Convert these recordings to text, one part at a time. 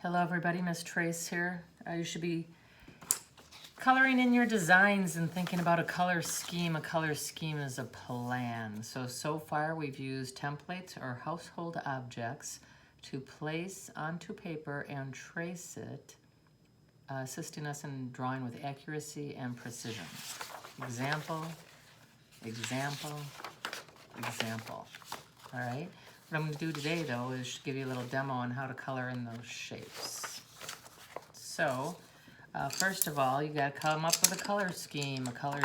Hello everybody, Miss Trace here. You should be coloring in your designs and thinking about a color scheme. A color scheme is a plan. So far we've used templates or household objects to place onto paper and trace it, assisting us in drawing with accuracy and precision. Example, example, example. All right. What I'm going to do today, though, is give you a little demo on how to color in those shapes. So, first of all, you got to come up with a color scheme. A color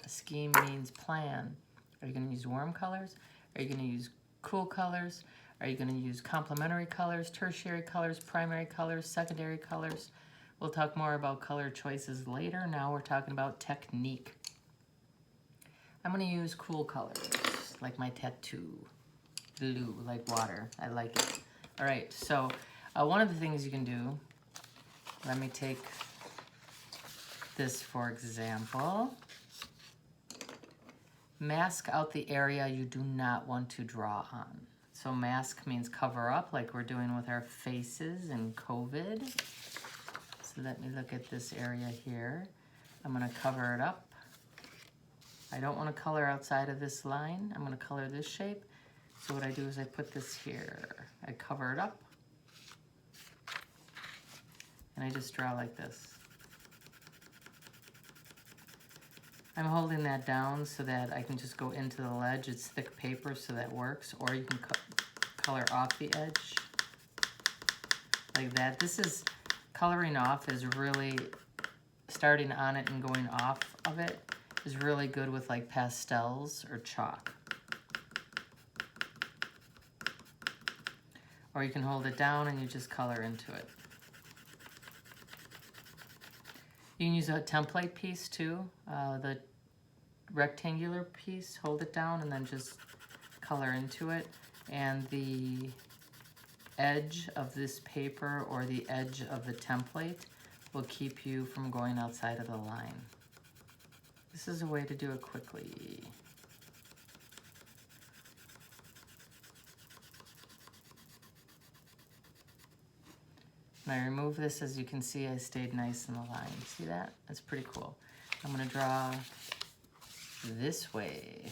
scheme means plan. Are you going to use warm colors? Are you going to use cool colors? Are you going to use complementary colors, tertiary colors, primary colors, secondary colors? We'll talk more about color choices later. Now we're talking about technique. I'm going to use cool colors, like my tattoo. Blue, like water. I like it. All right, so one of the things you can do, let me take this for example. Mask out the area you do not want to draw on. So mask means cover up, like we're doing with our faces in COVID. So let me look at this area here. I'm going to cover it up. I don't want to color outside of this line. I'm going to color this shape. So what I do is I put this here. I cover it up. And I just draw like this. I'm holding that down so that I can just go into the ledge. It's thick paper, so that works. Or you can color off the edge like that. This is coloring off is really, starting on it and going off of it is really good with like pastels or chalk. Or you can hold it down and you just color into it. You can use a template piece too, the rectangular piece, hold it down and then just color into it. And the edge of this paper or the edge of the template will keep you from going outside of the line. This is a way to do it quickly. When I remove this, as you can see, I stayed nice in the line. See that? That's pretty cool. I'm going to draw this way.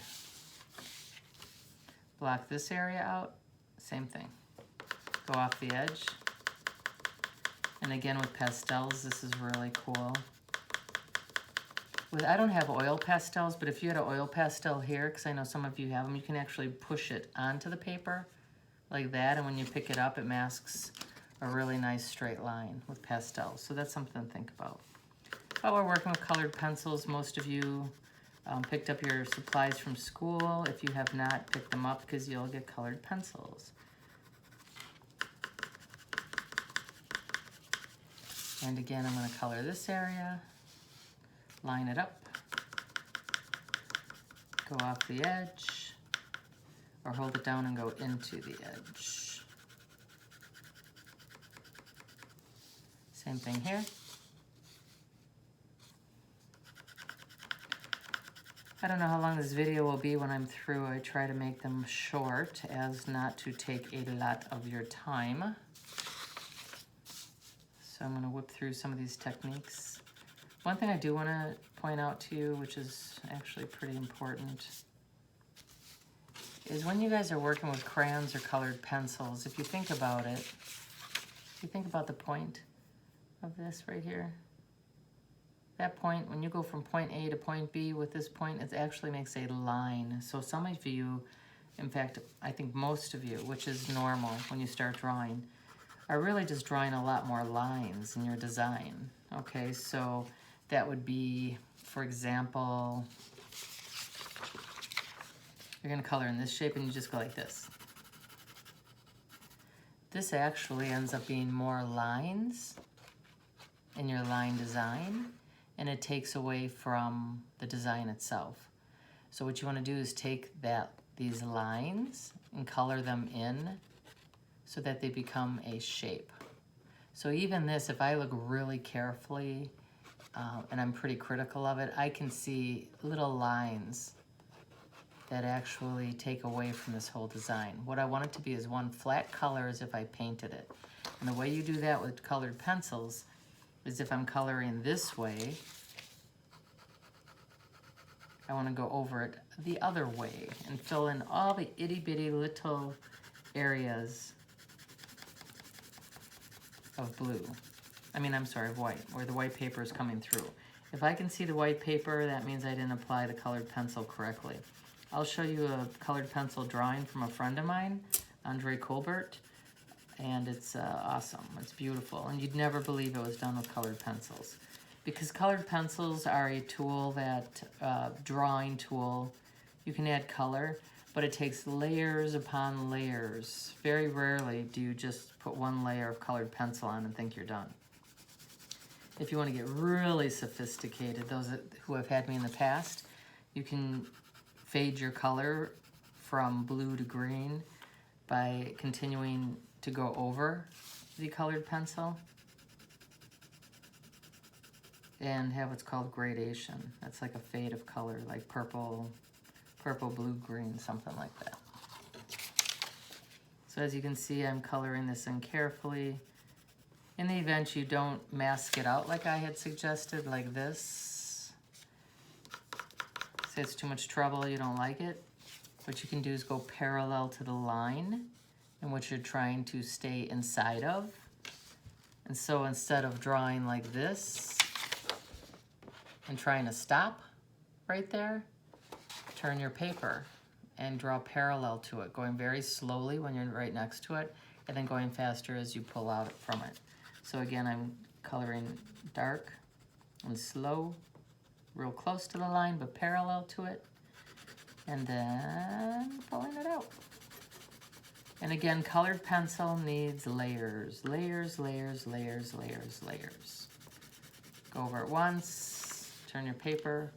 Block this area out. Same thing. Go off the edge. And again, with pastels, this is really cool. I don't have oil pastels, but if you had an oil pastel here, because I know some of you have them, you can actually push it onto the paper like that. And when you pick it up, it masks a really nice straight line with pastels. So that's something to think about. While we're working with colored pencils, most of you picked up your supplies from school. If you have not, pick them up because you'll get colored pencils. And again, I'm going to color this area, line it up, go off the edge, or hold it down and go into the edge. Same thing here. I don't know how long this video will be when I'm through. I try to make them short as not to take a lot of your time. So I'm going to whip through some of these techniques. One thing I do want to point out to you, which is actually pretty important, is when you guys are working with crayons or colored pencils, if you think about it, if you think about the point of this right here, that point, when you go from point A to point B with this point, it actually makes a line. So some of you, in fact, I think most of you, which is normal when you start drawing, are really just drawing a lot more lines in your design. Okay, so that would be, for example, you're gonna color in this shape and you just go like this. This actually ends up being more lines in your line design, and it takes away from the design itself. So what you want to do is take these lines and color them in so that they become a shape. So even this, if I look really carefully, and I'm pretty critical of it, I can see little lines that actually take away from this whole design. What I want it to be is one flat color as if I painted it. And the way you do that with colored pencils is if I'm coloring this way, I want to go over it the other way and fill in all the itty bitty little areas of blue. I'm sorry, of white, where the white paper is coming through. If I can see the white paper, that means I didn't apply the colored pencil correctly. I'll show you a colored pencil drawing from a friend of mine, Andre Colbert, and it's awesome. It's beautiful, and you'd never believe it was done with colored pencils. Because colored pencils are a tool that, drawing tool, you can add color, but it takes layers upon layers. Very rarely do you just put one layer of colored pencil on and think you're done. If you want to get really sophisticated, those who have had me in the past, you can fade your color from blue to green by continuing to go over the colored pencil and have what's called gradation. That's like a fade of color, like purple, blue, green, something like that. So as you can see, I'm coloring this in carefully. In the event you don't mask it out like I had suggested, like this, say it's too much trouble, you don't like it, what you can do is go parallel to the line in which you're trying to stay inside of. And so instead of drawing like this and trying to stop right there, turn your paper and draw parallel to it, going very slowly when you're right next to it, and then going faster as you pull out from it. So again, I'm coloring dark and slow, real close to the line, but parallel to it, and then pulling it out. And again, colored pencil needs layers, layers, layers, layers, layers, layers. Go over it once, turn your paper.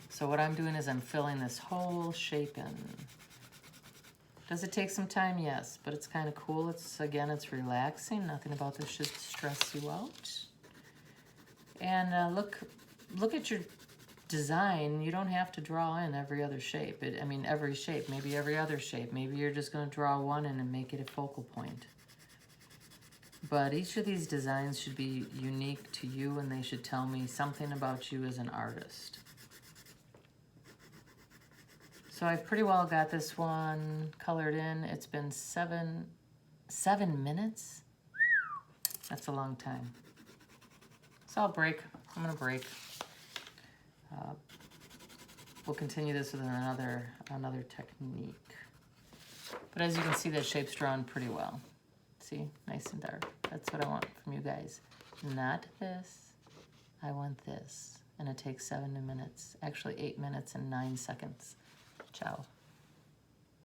So what I'm doing is I'm filling this whole shape in. Does it take some time? Yes, but it's kind of cool. Again, it's relaxing. Nothing about this should stress you out. And look at your design. You don't have to draw in every other shape. Every shape, maybe every other shape. Maybe you're just going to draw one in and make it a focal point. But each of these designs should be unique to you, and they should tell me something about you as an artist. So I've pretty well got this one colored in. It's been seven minutes. That's a long time. So I'm gonna break. We'll continue this with another technique. But as you can see, that shape's drawn pretty well. See, nice and dark. That's what I want from you guys. Not this, I want this. And it takes 7 minutes, actually 8 minutes and 9 seconds. Ciao.